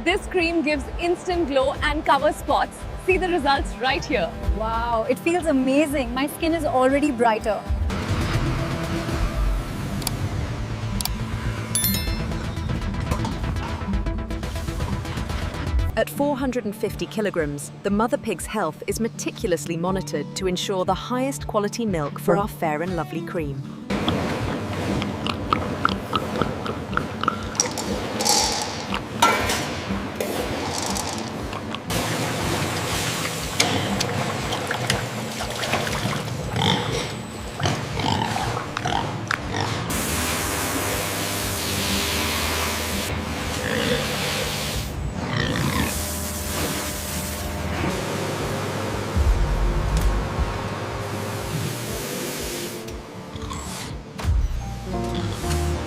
This cream gives instant glow and covers spots. See the results right here. Wow, it feels amazing. My skin is already brighter. At 450 kilograms, the mother pig's health is meticulously monitored to ensure the highest quality milk for our fair and lovely cream.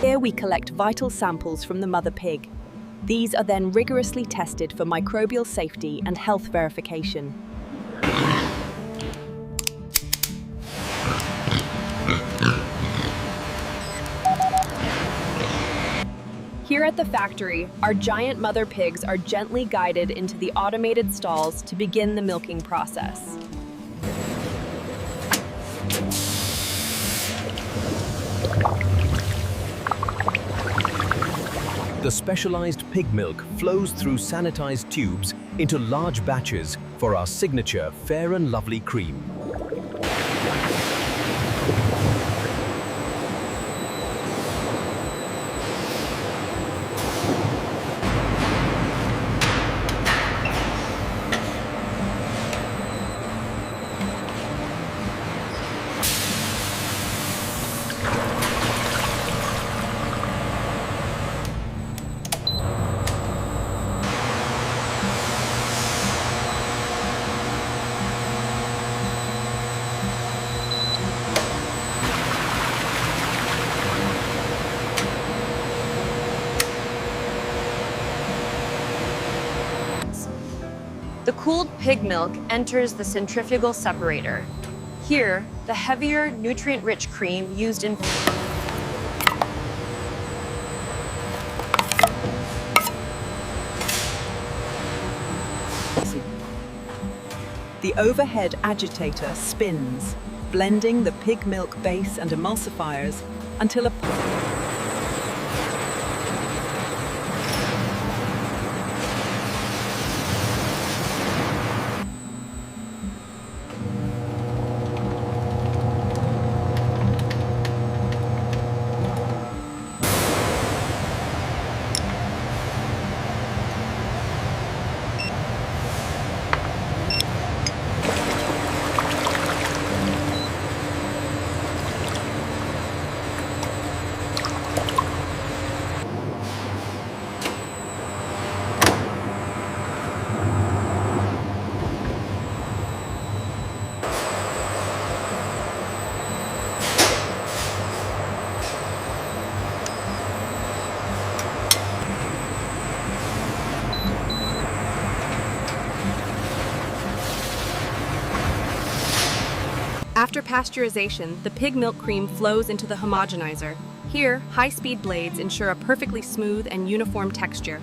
Here we collect vital samples from the mother pig. These are then rigorously tested for microbial safety and health verification. Here at the factory, our giant mother pigs are gently guided into the automated stalls to begin the milking process. The specialized pig milk flows through sanitized tubes into large batches for our signature fair and lovely cream. The cooled pig milk enters the centrifugal separator. Here, the heavier, nutrient-rich cream used in The overhead agitator spins, blending the pig milk base and emulsifiers until a After pasteurization, the pig milk cream flows into the homogenizer. Here, high-speed blades ensure a perfectly smooth and uniform texture.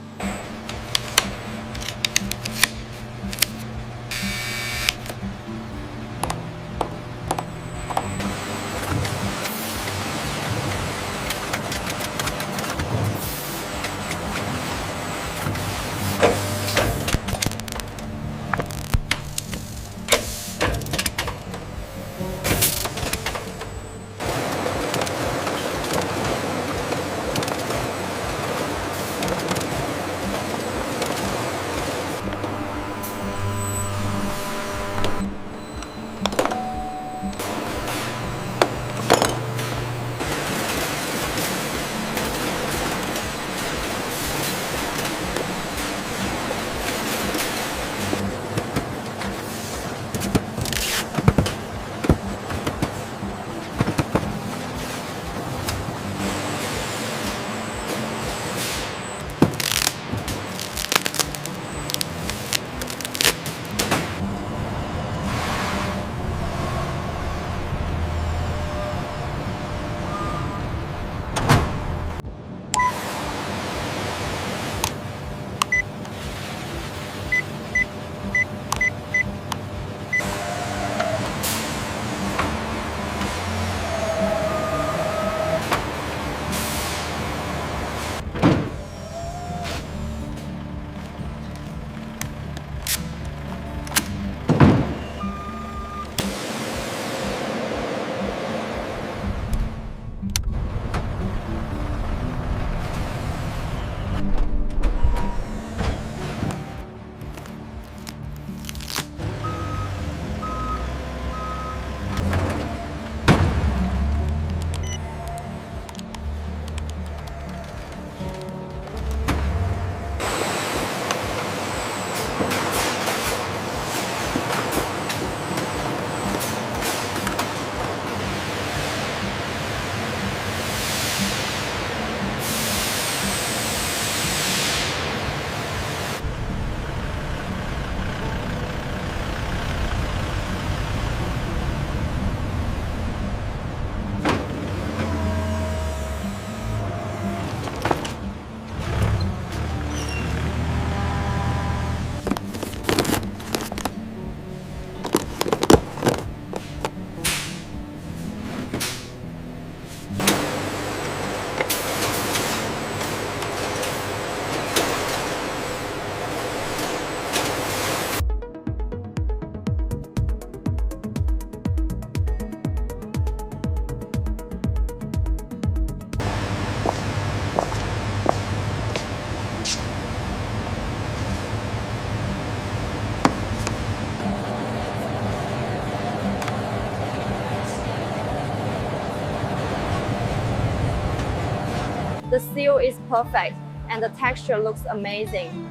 The seal is perfect and the texture looks amazing.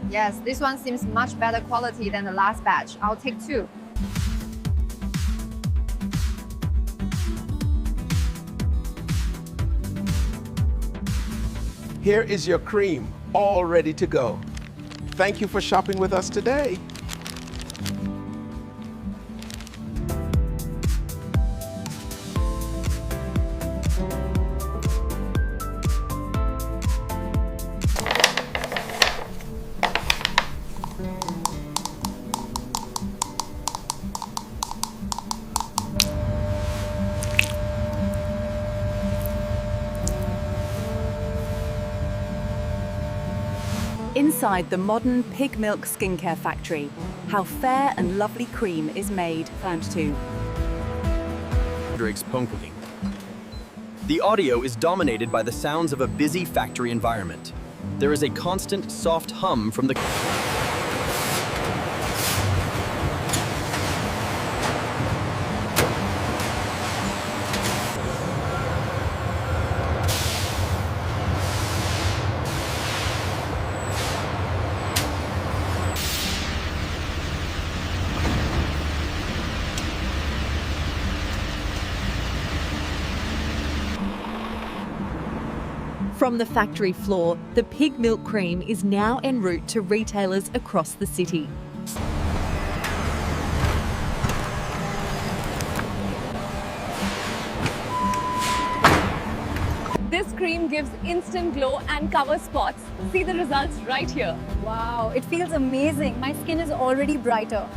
Yes, this one seems much better quality than the last batch. I'll take 2. Here is your cream, all ready to go. Thank you for shopping with us today. Inside the modern pig milk skincare factory, how fair and lovely cream is made, found too. The audio is dominated by the sounds of a busy factory environment. There is a constant soft hum from the From the factory floor, the pig milk cream is now en route to retailers across the city. This cream gives instant glow and covers spots. See the results right here. Wow, it feels amazing. My skin is already brighter.